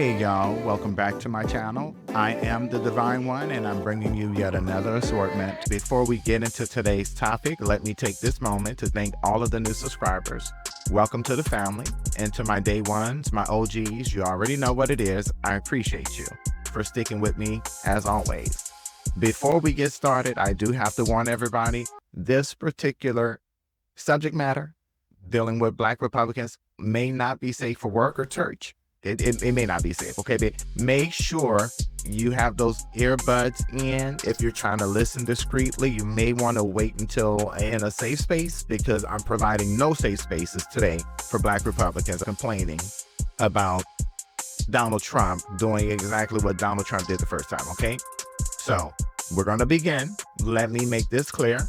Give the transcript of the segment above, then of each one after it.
Hey y'all, welcome back to my channel. I am the Divine One and I'm bringing you yet another assortment. Before we get into today's topic, let me take this moment to thank all of the new subscribers. Welcome to the family, and to my day ones, my OGs, you already know what it is. I appreciate you for sticking with me as always. Before we get started, I do have to warn everybody, this particular subject matter dealing with Black Republicans may not be safe for work or church. It may not be safe, okay? But make sure you have those earbuds in. If you're trying to listen discreetly, you may want to wait until in a safe space, because I'm providing no safe spaces today for Black Republicans complaining about Donald Trump doing exactly what Donald Trump did the first time, okay? So we're going to begin. Let me make this clear.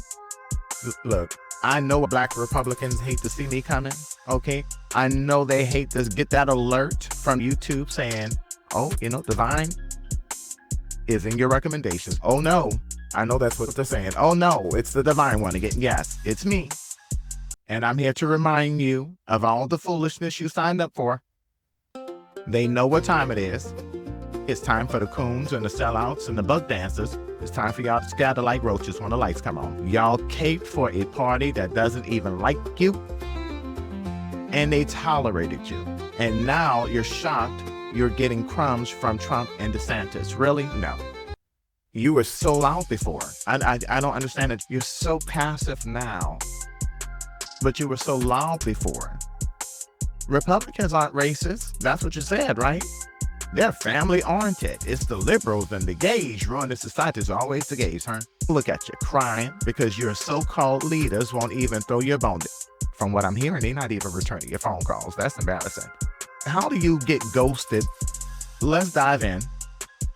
Look, I know Black Republicans hate to see me coming, okay? I know they hate to get that alert from YouTube saying, oh, Divine is in your recommendations. Oh no, I know that's what they're saying. Oh no, it's the Divine One again. Yes, it's me. And I'm here to remind you of all the foolishness you signed up for. They know what time it is. It's time for the coons and the sellouts and the bug dancers. It's time for y'all to scatter like roaches when the lights come on. Y'all caped for a party that doesn't even like you, and they tolerated you. And now you're shocked you're getting crumbs from Trump and DeSantis. Really? No. You were so loud before. I don't understand it. You're so passive now, but you were so loud before. Republicans aren't racist. That's what you said, right? They're family-oriented. It's the liberals and the gays ruining society. It's always the gays, huh? Look at you crying because your so-called leaders won't even throw you a bone. From what I'm hearing, they're not even returning your phone calls. That's embarrassing. How do you get ghosted? Let's dive in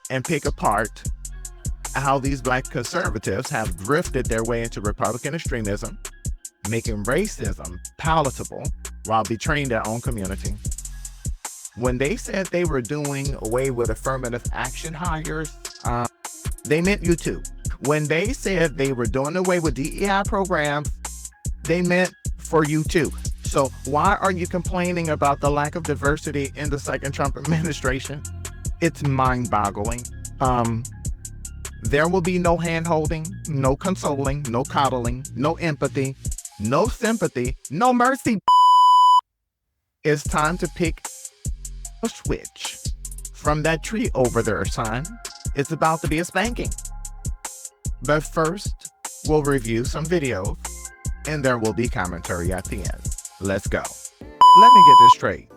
and pick apart how these Black conservatives have drifted their way into Republican extremism, making racism palatable while betraying their own community. When they said they were doing away with affirmative action hires, they meant you too. When they said they were doing away with DEI programs, they meant for you too. So why are you complaining about the lack of diversity in the second Trump administration? It's mind-boggling. There will be no hand-holding, no consoling, no coddling, no empathy, no sympathy, no mercy. It's time to pick a switch from that tree over there, son. It's about to be a spanking. But first, we'll review some videos, and there will be commentary at the end. Let's go. Let me get this straight.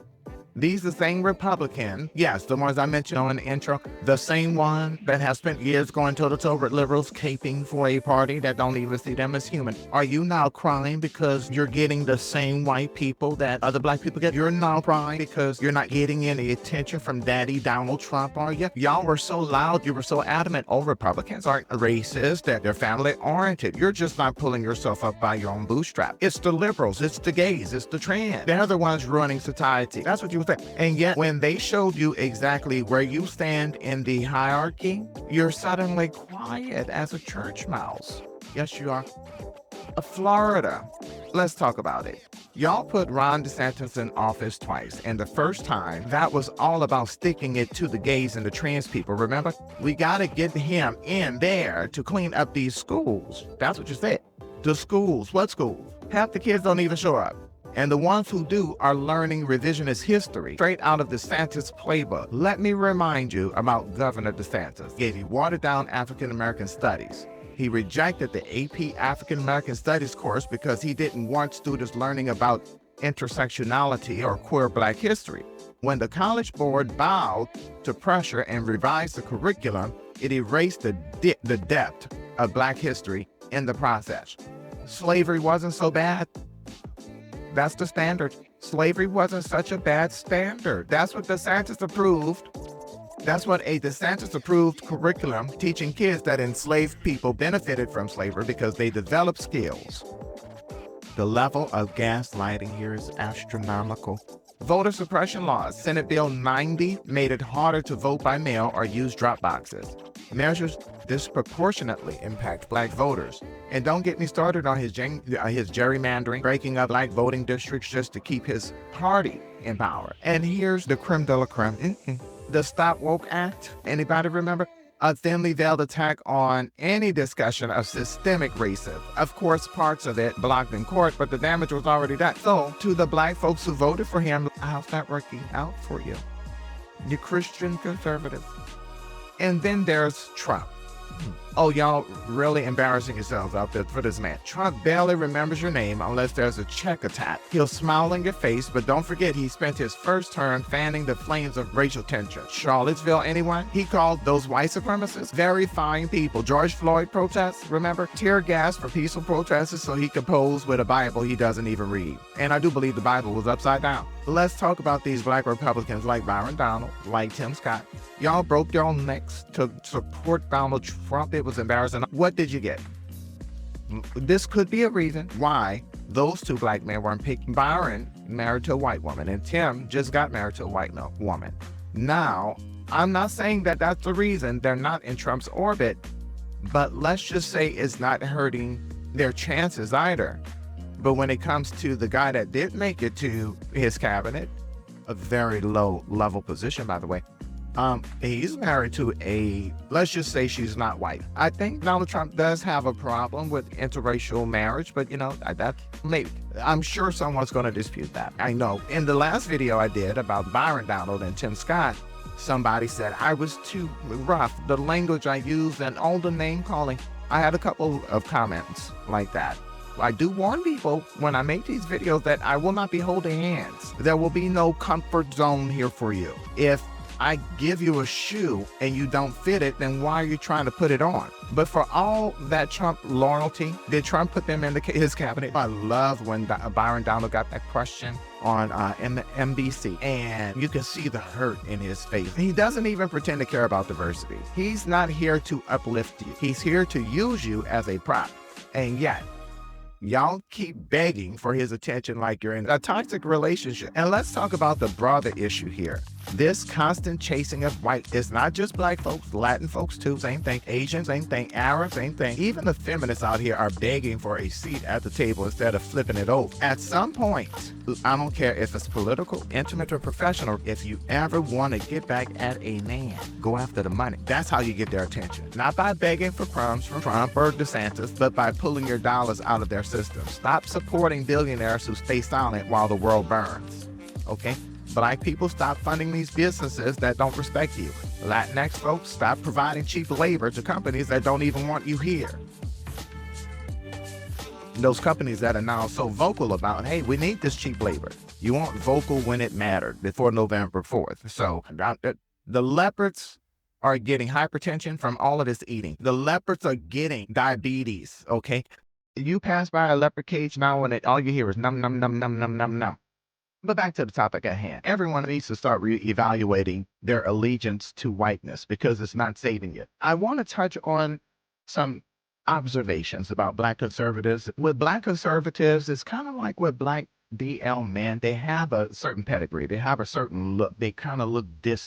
These the same Republican, yes, the ones I mentioned on the intro, the same one that has spent years going toe-to-toe with liberals, caping for a party that don't even see them as human. Are you now crying because you're getting the same white people that other Black people get? You're now crying because you're not getting any attention from Daddy Donald Trump, are you? Y'all were so loud, you were so adamant. Oh, Republicans aren't racist, that they're family-oriented. You're just not pulling yourself up by your own bootstrap. It's the liberals, it's the gays, it's the trans. They're the ones running society. That's what you and yet, when they showed you exactly where you stand in the hierarchy, you're suddenly quiet as a church mouse. Yes, you are. Florida. Let's talk about it. Y'all put Ron DeSantis in office twice, and the first time, that was all about sticking it to the gays and the trans people. Remember? We gotta get him in there to clean up these schools. That's what you said. The schools. What schools? Half the kids don't even show up. And the ones who do are learning revisionist history straight out of DeSantis' playbook. Let me remind you about Governor DeSantis. He watered down African American studies. He rejected the AP African American Studies course because he didn't want students learning about intersectionality or queer Black history. When the College Board bowed to pressure and revised the curriculum, it erased the depth of Black history in the process. Slavery wasn't so bad. That's the standard. Slavery wasn't such a bad standard. That's what DeSantis approved. That's what a DeSantis-approved curriculum teaching kids that enslaved people benefited from slavery because they developed skills. The level of gaslighting here is astronomical. Voter suppression laws. Senate Bill 90 made it harder to vote by mail or use drop boxes. Measures disproportionately impact Black voters. And don't get me started on his gerrymandering, breaking up Black voting districts just to keep his party in power. And here's the creme de la creme. The Stop Woke Act, anybody remember? A thinly veiled attack on any discussion of systemic racism. Of course, parts of it blocked in court, but the damage was already done. So, to the black folks who voted for him, how's that working out for you? You Christian conservatives. And then there's Trump. Oh, y'all really embarrassing yourselves out there for this man. Trump barely remembers your name unless there's a check attack. He'll smile in your face, but don't forget he spent his first term fanning the flames of racial tension. Charlottesville, anyone? He called those white supremacists very fine people. George Floyd protests, remember? Tear gas for peaceful protesters so he could pose with a Bible he doesn't even read. And I do believe the Bible was upside down. Let's talk about these black Republicans like Byron Donald, like Tim Scott. Y'all broke your necks to support Donald Trump. It was embarrassing. What did you get? This could be a reason why those two black men weren't picked. Byron married to a white woman, and Tim just got married to a white woman. Now, I'm not saying that that's the reason they're not in Trump's orbit, but let's just say it's not hurting their chances either. But when it comes to the guy that did make it to his cabinet, a very low level position, by the way, he's married to let's just say she's not white. I think Donald Trump does have a problem with interracial marriage, but that's maybe. I'm sure someone's going to dispute that. I know. In the last video I did about Byron Donald and Tim Scott, somebody said I was too rough, the language I used and all the name calling. I had a couple of comments like that. I do warn people when I make these videos that I will not be holding hands. There will be no comfort zone here for you. If I give you a shoe and you don't fit it, then why are you trying to put it on? But for all that Trump loyalty, did Trump put them in his cabinet? I love when Byron Donald got that question on NBC, and you can see the hurt in his face. He doesn't even pretend to care about diversity. He's not here to uplift you. He's here to use you as a prop. And yet, y'all keep begging for his attention like you're in a toxic relationship. And let's talk about the broader issue here. This constant chasing of white is not just black folks, Latin folks too, same thing. Asians, same thing. Arabs, same thing. Even the feminists out here are begging for a seat at the table instead of flipping it over. At some point, I don't care if it's political, intimate, or professional, if you ever want to get back at a man, go after the money. That's how you get their attention. Not by begging for crumbs from Trump or DeSantis, but by pulling your dollars out of their system. Stop supporting billionaires who stay silent while the world burns. Okay? Black people, stop funding these businesses that don't respect you. Latinx folks, stop providing cheap labor to companies that don't even want you here. Those companies that are now so vocal about, hey, we need this cheap labor. You weren't vocal when it mattered before November 4th. So the leopards are getting hypertension from all of this eating. The leopards are getting diabetes, okay? You pass by a leopard cage now and all you hear is num, num, num, num, num, num, num. But back to the topic at hand. Everyone needs to start reevaluating their allegiance to whiteness because it's not saving you. I want to touch on some observations about black conservatives. With black conservatives, it's kind of like with black DL men. They have a certain pedigree. They have a certain look. They kind of look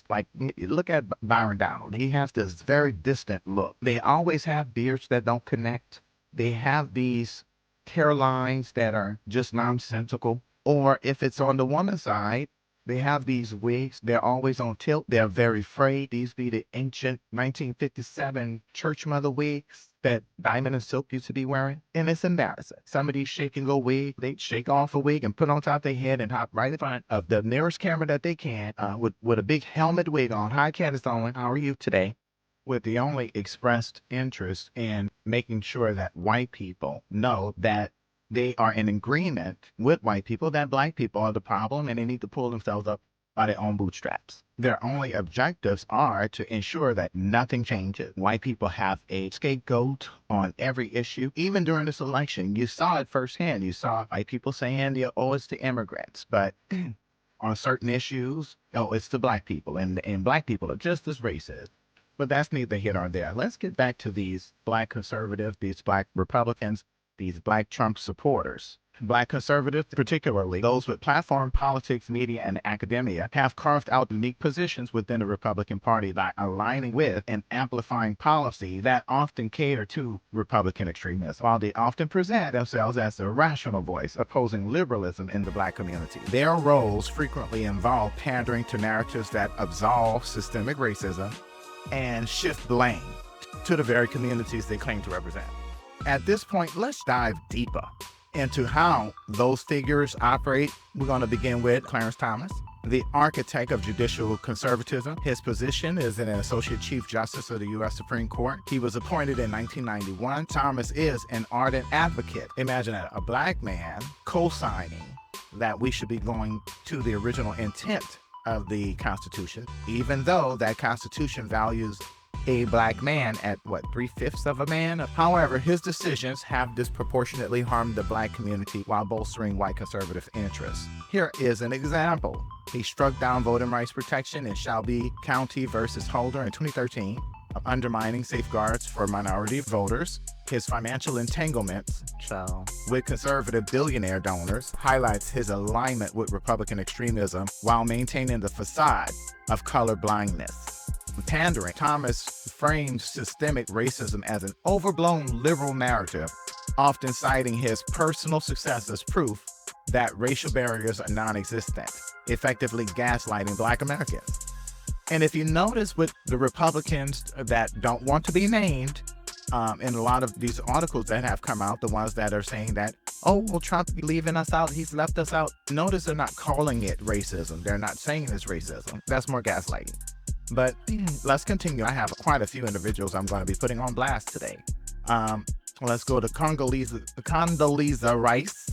like, look at Byron Donald. He has this very distant look. They always have beards that don't connect. They have these hairlines that are just nonsensical. Or if it's on the woman's side, they have these wigs. They're always on tilt. They're very frayed. These be the ancient 1957 church mother wigs that Diamond and Silk used to be wearing. And it's embarrassing. Some of these shake and go wigs, they shake off a wig and put on top of their head and hop right in front of the nearest camera that they can with a big helmet wig on. Hi, Candace, Owens. How are you today? With the only expressed interest in making sure that white people know that they are in agreement with white people that black people are the problem and they need to pull themselves up by their own bootstraps. Their only objectives are to ensure that nothing changes. White people have a scapegoat on every issue. Even during this election, you saw it firsthand. You saw white people saying, oh, it's the immigrants. But on certain issues, oh, it's the black people. And black people are just as racist. But that's neither here nor there. Let's get back to these black conservatives, these black Republicans, these black Trump supporters. Black conservatives, particularly those with platform politics, media, and academia, have carved out unique positions within the Republican Party by aligning with and amplifying policy that often cater to Republican extremism, while they often present themselves as the rational voice opposing liberalism in the Black community. Their roles frequently involve pandering to narratives that absolve systemic racism and shift blame to the very communities they claim to represent. At this point, let's dive deeper into how those figures operate. We're going to begin with Clarence Thomas, the architect of judicial conservatism. His position is an Associate Chief Justice of the U.S. Supreme Court. He was appointed in 1991. Thomas is an ardent advocate. Imagine that, a Black man co-signing that we should be going to the original intent of the Constitution, even though that Constitution values a Black man at what, 3/5 of a man? However, his decisions have disproportionately harmed the Black community while bolstering white conservative interests. Here is an example. He struck down voting rights protection in Shelby County versus Holder in 2013, undermining safeguards for minority voters. His financial entanglements with conservative billionaire donors highlights his alignment with Republican extremism while maintaining the facade of color blindness. Pandering, Thomas frames systemic racism as an overblown liberal narrative, often citing his personal success as proof that racial barriers are non-existent, effectively gaslighting Black Americans. And if you notice with the Republicans that don't want to be named, in a lot of these articles that have come out, the ones that are saying that, oh, well, Trump's leaving us out, he's left us out. Notice they're not calling it racism. They're not saying it's racism. That's more gaslighting. But let's continue. I have quite a few individuals I'm going to be putting on blast today. Let's go to Condoleezza Rice.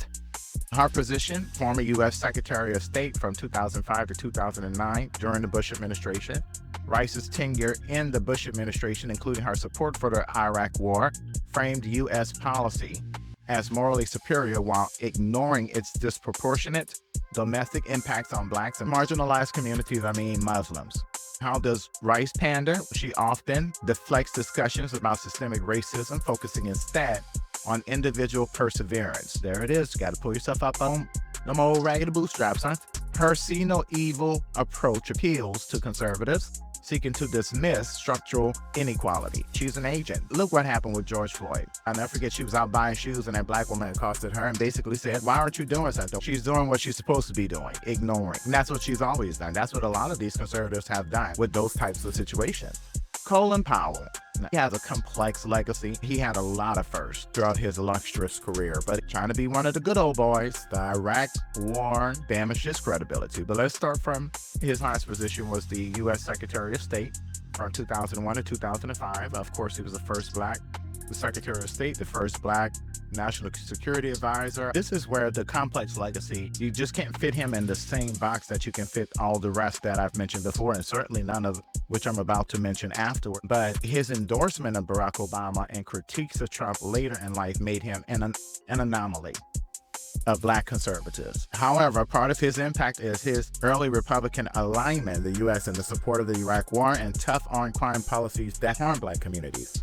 Her position, former U.S. Secretary of State from 2005 to 2009 during the Bush administration. Rice's tenure in the Bush administration, including her support for the Iraq War, framed U.S. policy as morally superior while ignoring its disproportionate domestic impacts on Blacks and marginalized communities, Muslims. How does Rice pander? She often deflects discussions about systemic racism, focusing instead on individual perseverance. There it is. You got to pull yourself up on them old raggedy bootstraps, huh? Her see no evil approach appeals to conservatives seeking to dismiss structural inequality. She's an agent. Look what happened with George Floyd. I'll never forget, she was out buying shoes and that Black woman accosted her and basically said, why aren't you doing something? She's doing what she's supposed to be doing, ignoring. And that's what she's always done. That's what a lot of these conservatives have done with those types of situations. Colin Powell. He has a complex legacy. He had a lot of firsts throughout his illustrious career, but trying to be one of the good old boys, the Iraq War damaged his credibility. But let's start from his highest position was the U.S. Secretary of State from 2001 to 2005. Of course, he was the first Black Secretary of State, the first Black National Security Advisor. This is where the complex legacy, you just can't fit him in the same box that you can fit all the rest that I've mentioned before, and certainly none of which I'm about to mention afterward. But his endorsement of Barack Obama and critiques of Trump later in life made him an anomaly of Black conservatives. However, part of his impact is his early Republican alignment in the U.S. in the support of the Iraq War and tough on crime policies that harm Black communities.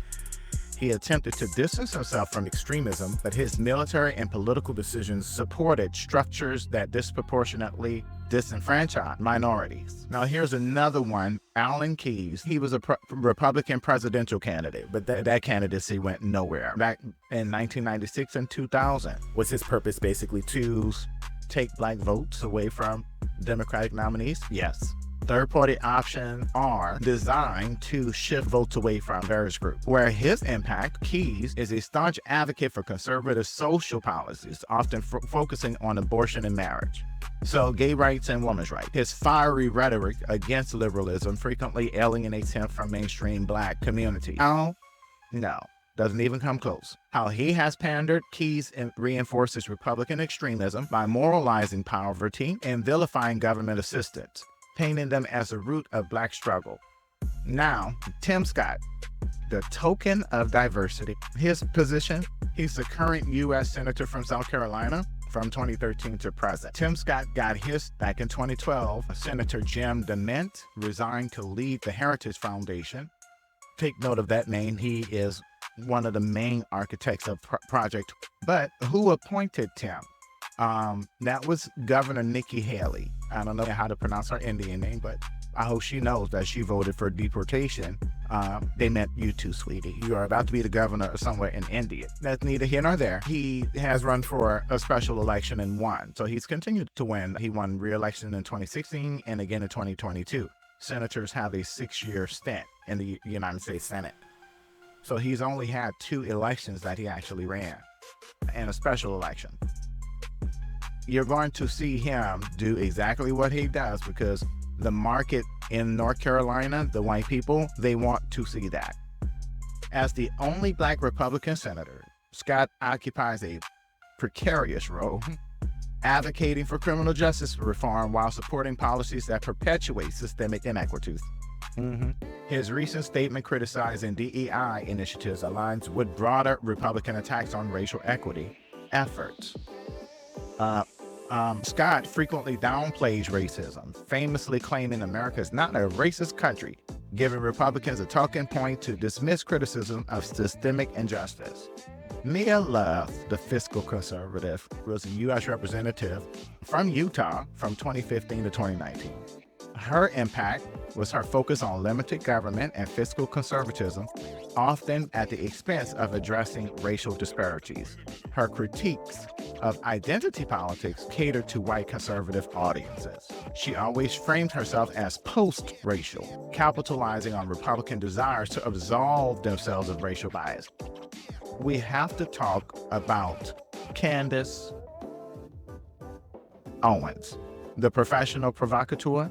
He attempted to distance himself from extremism, but his military and political decisions supported structures that disproportionately disenfranchise minorities. Now, here's another one, Alan Keyes. He was a Republican presidential candidate, but that candidacy went nowhere. Back in 1996 and 2000 was his purpose basically to take Black votes away from Democratic nominees? Yes. Third-party options are designed to shift votes away from various groups. Where his impact, Keyes, is a staunch advocate for conservative social policies, often focusing on abortion and marriage. So gay rights and women's rights. His fiery rhetoric against liberalism frequently alienates him from mainstream Black community. How? No. Doesn't even come close. How he has pandered, Keyes reinforces Republican extremism by moralizing poverty and vilifying government assistance, painting them as a root of Black struggle. Now, Tim Scott, the token of diversity. His position, he's the current U.S. Senator from South Carolina from 2013 to present. Tim Scott got his back in 2012. Senator Jim DeMint resigned to lead the Heritage Foundation. Take note of that name. He is one of the main architects of Project. But who appointed Tim? That was Governor Nikki Haley. I don't know how to pronounce her Indian name, but I hope she knows that she voted for deportation. They meant you too, sweetie. You are about to be the governor of somewhere in India. That's neither here nor there. He has run for a special election and won. So he's continued to win. He won re-election in 2016 and again in 2022. Senators have a 6-year stint in the United States Senate. So he's only had 2 elections that he actually ran and a special election. You're going to see him do exactly what he does because the market in North Carolina, the white people, they want to see that. As the only Black Republican senator, Scott occupies a precarious role, advocating for criminal justice reform while supporting policies that perpetuate systemic inequities. His recent statement criticizing DEI initiatives aligns with broader Republican attacks on racial equity efforts. Scott frequently downplays racism, famously claiming America is not a racist country, giving Republicans a talking point to dismiss criticism of systemic injustice. Mia Love, the fiscal conservative, was a U.S. representative from Utah from 2015 to 2019. Her impact was her focus on limited government and fiscal conservatism, often at the expense of addressing racial disparities. Her critiques of identity politics catered to white conservative audiences. She always framed herself as post-racial, capitalizing on Republican desires to absolve themselves of racial bias. We have to talk about Candace Owens, the professional provocateur.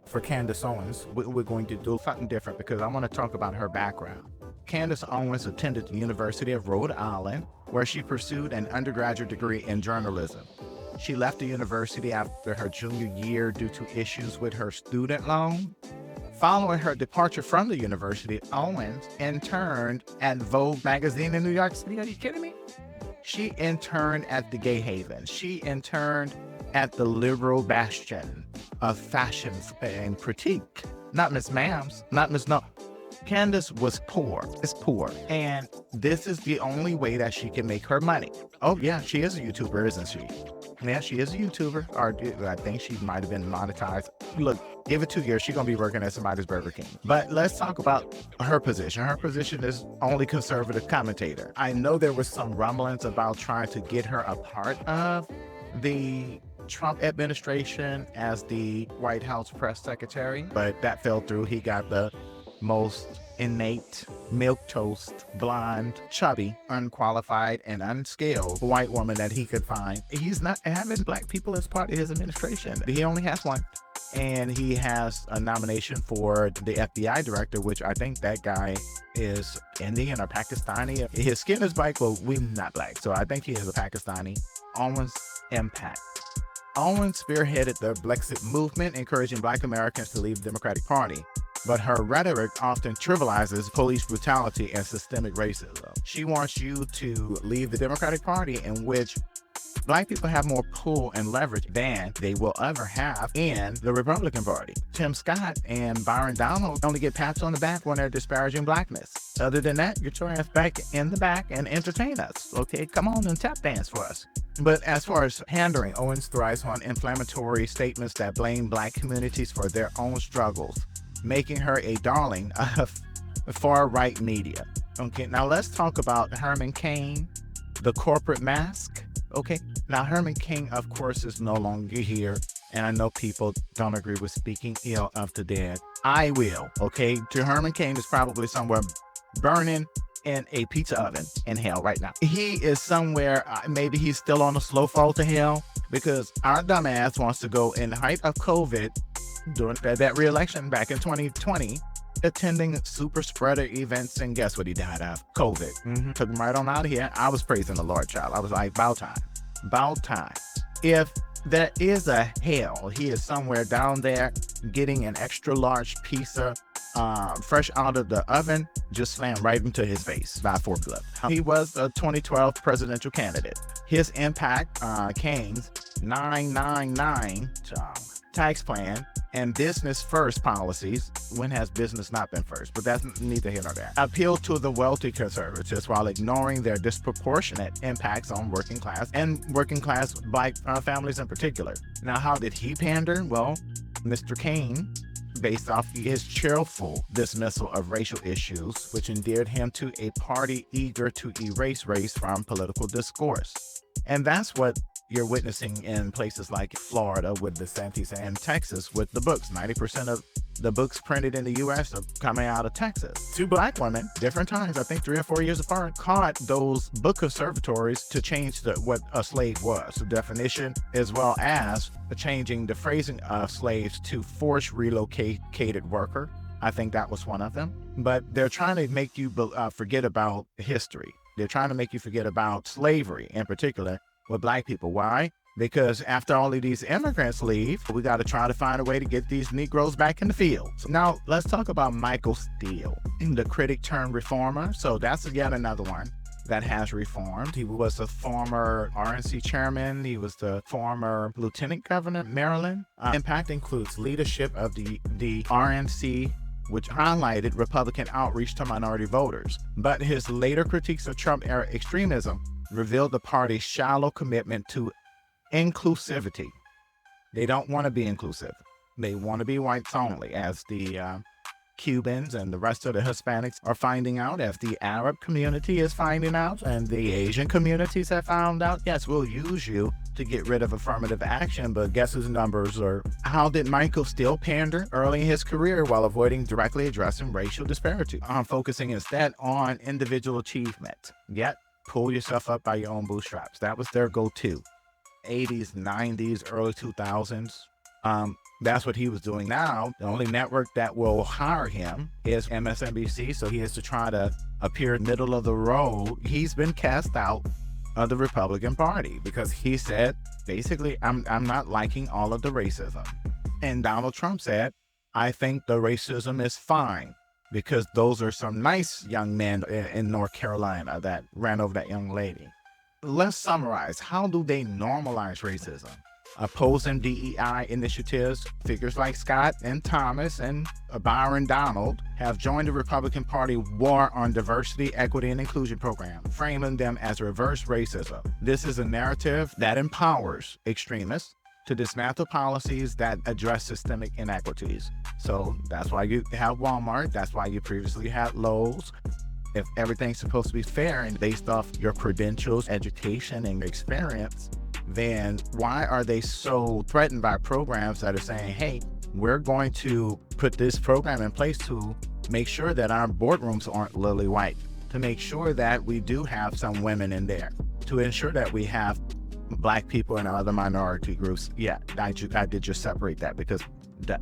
For Candace Owens, we're going to do something different because I want to talk about her background. Candace Owens attended the University of Rhode Island, where she pursued an undergraduate degree in journalism. She left the university after her junior year due to issues with her student loan. Following her departure from the university, Owens interned at Vogue magazine in New York City. Are you kidding me? She interned at the Gay Haven. She interned at the liberal bastion of fashion and critique. Not Miss Ma'ams, not Miss No. Candace was poor. It's poor. And this is the only way that she can make her money. Oh yeah, she is a YouTuber, isn't she? Yeah, she is a YouTuber. Or I think she might have been monetized. Look, give it 2 years, she's gonna be working at somebody's Burger King. But let's talk about her position. Her position is only conservative commentator. I know there was some rumblings about trying to get her a part of the Trump administration as the White House press secretary, but that fell through. He got the most innate, milquetoast, blonde, chubby, unqualified, and unskilled white woman that he could find. He's not having Black people as part of his administration. He only has one. And he has a nomination for the FBI director, which I think that guy is Indian or Pakistani. His skin is Black, but we're not Black. So I think he is a Pakistani. Owens' impact. Owens spearheaded the Blexit movement, encouraging Black Americans to leave the Democratic Party. But her rhetoric often trivializes police brutality and systemic racism. She wants you to leave the Democratic Party, in which Black people have more pull and leverage than they will ever have in the Republican Party. Tim Scott and Byron Donald only get pats on the back when they're disparaging Blackness. Other than that, get your ass back in the back and entertain us. Okay, come on and tap dance for us. But as far as pandering, Owens thrives on inflammatory statements that blame Black communities for their own struggles, making her a darling of far-right media. Okay, now let's talk about Herman Cain, the corporate mask. Okay, now Herman Cain, of course, is no longer here, and I know people don't agree with speaking ill of the dead. I will, okay? Herman Cain is probably somewhere burning in a pizza oven in hell right now. He is somewhere, maybe he's still on a slow fall to hell, because our dumbass wants to go in the height of COVID during that re-election back in 2020, attending super spreader events, and guess what he died of? COVID. Took him right on out of here. I was praising the Lord, child. I was like, about time. About time. If there is a hell, he is somewhere down there getting an extra large pizza fresh out of the oven, just slammed right into his face by a forklift. He was a 2012 presidential candidate. His impact, Cain's 999 tax plan and business first policies. When has business not been first? But that's neither here nor there. Appeal to the wealthy conservatives while ignoring their disproportionate impacts on working class and working class Black families in particular. Now, how did he pander? Well, Mr. Kane, based off his cheerful dismissal of racial issues, which endeared him to a party eager to erase race from political discourse. And that's what you're witnessing in places like Florida with DeSantis and Texas with the books. 90% of the books printed in the U.S. are coming out of Texas. Two Black women, different times, I think 3 or 4 years apart, caught those book conservatories to change what a slave was, the definition, as well as changing the phrasing of slaves to forced relocated worker. I think that was one of them. But they're trying to make you forget about history. They're trying to make you forget about slavery in particular with Black people. Why? Because after all of these immigrants leave, we got to try to find a way to get these Negroes back in the field. So now let's talk about Michael Steele, the critic turned reformer. So that's yet another one that has reformed. He was a former RNC chairman. He was the former lieutenant governor of Maryland. Impact includes leadership of the RNC, which highlighted Republican outreach to minority voters. But his later critiques of Trump-era extremism revealed the party's shallow commitment to inclusivity. They don't want to be inclusive. They want to be whites only, as the Cubans and the rest of the Hispanics are finding out, as the Arab community is finding out, and the Asian communities have found out. Yes, we'll use you to get rid of affirmative action, but guess whose numbers are? How did Michael Steele pander early in his career while avoiding directly addressing racial disparity? Focusing instead on individual achievement. Yet, pull yourself up by your own bootstraps. That was their go-to. 80s, 90s, early 2000s. That's what he was doing. Now, the only network that will hire him is MSNBC, so he has to try to appear middle of the road. He's been cast out of the Republican Party because he said, basically, I'm not liking all of the racism. And Donald Trump said, I think the racism is fine, because those are some nice young men in North Carolina that ran over that young lady. Let's summarize. How do they normalize racism? Opposing DEI initiatives, figures like Scott and Thomas and Byron Donald have joined the Republican Party war on diversity, equity, and inclusion program, framing them as reverse racism. This is a narrative that empowers extremists to dismantle policies that address systemic inequities. So that's why you have Walmart. That's why you previously had Lowe's. If everything's supposed to be fair and based off your credentials, education, and experience, then why are they so threatened by programs that are saying, hey, we're going to put this program in place to make sure that our boardrooms aren't lily white, to make sure that we do have some women in there, to ensure that we have Black people and other minority groups. Yeah, I did just separate that, because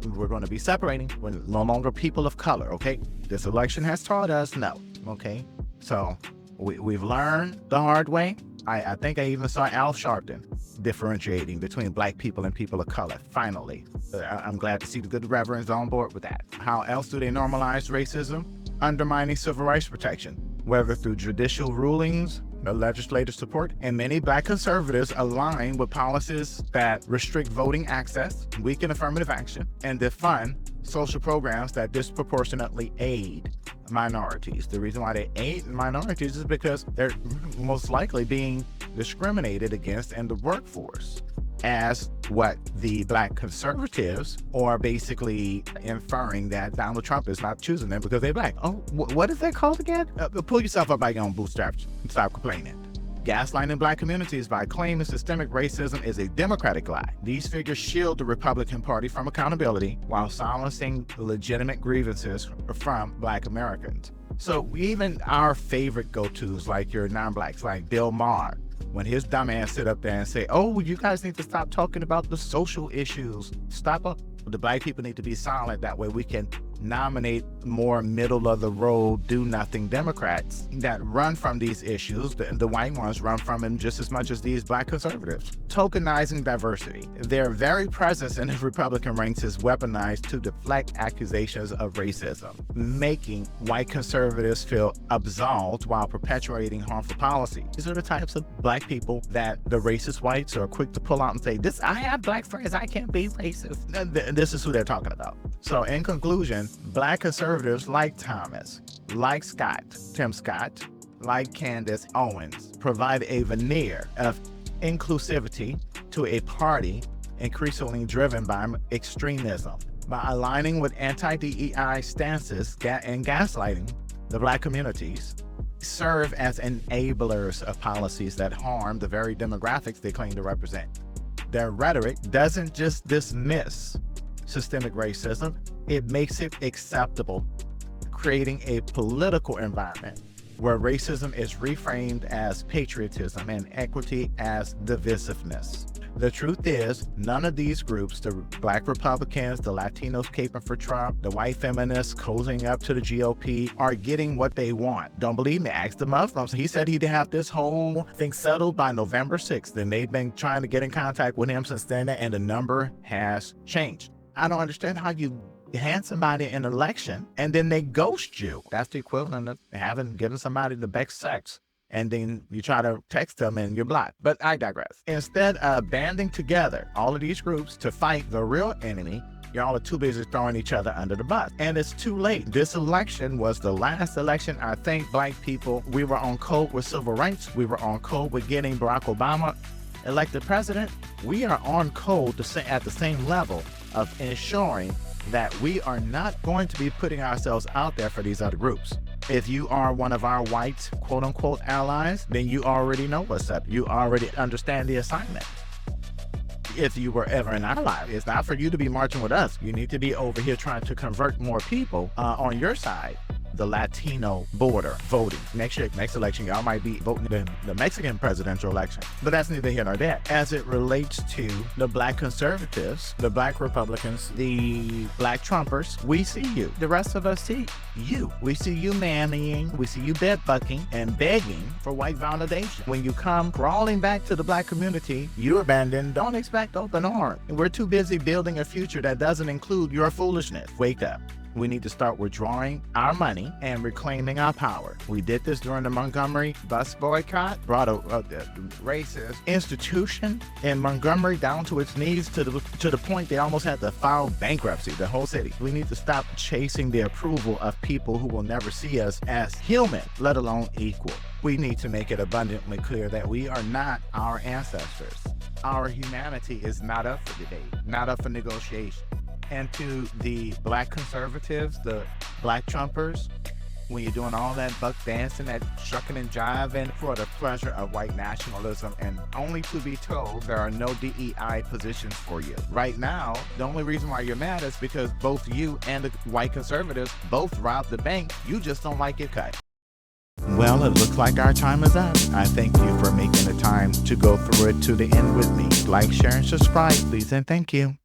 we're going to be separating. We're no longer people of color, okay? This election has taught us no, okay? So we've learned the hard way. I think I even saw Al Sharpton differentiating between Black people and people of color, finally. I'm glad to see the good reverends on board with that. How else do they normalize racism? Undermining civil rights protection, whether through judicial rulings, legislative support, and many Black conservatives align with policies that restrict voting access, weaken affirmative action, and defund social programs that disproportionately aid minorities. The reason why they aid minorities is because they're most likely being discriminated against in the workforce, as what the Black conservatives are basically inferring that Donald Trump is not choosing them because they're Black. Oh, what is that called again? Pull yourself up by your own bootstraps and stop complaining. Gaslighting Black communities by claiming systemic racism is a Democratic lie. These figures shield the Republican Party from accountability while silencing legitimate grievances from Black Americans. So even our favorite go-tos, like your non-Blacks, like Bill Maher, when his dumbass sit up there and say, oh, you guys need to stop talking about the social issues. Stop up. The Black people need to be silent. That way we can nominate more middle-of-the-road, do-nothing Democrats that run from these issues. The white ones run from them just as much as these black conservatives. Tokenizing diversity. Their very presence in the Republican ranks is weaponized to deflect accusations of racism, making white conservatives feel absolved while perpetuating harmful policy. These are the types of black people that the racist whites are quick to pull out and say, I have black friends, I can't be racist. This is who they're talking about. So in conclusion, black conservatives like Thomas, like Tim Scott, like Candace, Owens, provide a veneer of inclusivity to a party increasingly driven by extremism. By aligning with anti-DEI stances and gaslighting the black communities, serve as enablers of policies that harm the very demographics they claim to represent. Their rhetoric doesn't just dismiss systemic racism, it makes it acceptable, creating a political environment where racism is reframed as patriotism and equity as divisiveness. The truth is, none of these groups, the black Republicans, the Latinos caping for Trump, the white feminists cozying up to the GOP, are getting what they want. Don't believe me? Ask the Muslims. He said he'd have this whole thing settled by November 6th, and they've been trying to get in contact with him since then, and the number has changed. I don't understand how you hand somebody an election and then they ghost you. That's the equivalent of giving somebody the best sex, and then you try to text them and you're blocked. But I digress. Instead of banding together, all of these groups, to fight the real enemy, y'all are too busy throwing each other under the bus. And it's too late. This election was the last election I think black people, we were on code with civil rights. We were on code with getting Barack Obama elected president. We are on code to say at the same level of ensuring that we are not going to be putting ourselves out there for these other groups. If you are one of our white quote-unquote allies, then you already know what's up. You already understand the assignment. If you were ever an ally, it's not for you to be marching with us. You need to be over here trying to convert more people on your side. The Latino border voting. Next election, y'all might be voting in the Mexican presidential election. But that's neither here nor there. As it relates to the black conservatives, the black Republicans, the black Trumpers, we see you. The rest of us see you. We see you mammying, we see you bed-bucking and begging for white validation. When you come crawling back to the black community, you abandon, don't expect open arms. We're too busy building a future that doesn't include your foolishness. Wake up. We need to start withdrawing our money and reclaiming our power. We did this during the Montgomery bus boycott, brought a racist institution in Montgomery down to its knees to the point they almost had to file bankruptcy, the whole city. We need to stop chasing the approval of people who will never see us as human, let alone equal. We need to make it abundantly clear that we are not our ancestors. Our humanity is not up for debate, not up for negotiation. And to the black conservatives, the black Trumpers, when you're doing all that buck dancing, that shucking and jiving for the pleasure of white nationalism, and only to be told there are no DEI positions for you. Right now, the only reason why you're mad is because both you and the white conservatives both robbed the bank. You just don't like it cut. Well, it looks like our time is up. I thank you for making the time to go through it to the end with me. Like, share, and subscribe, please, and thank you.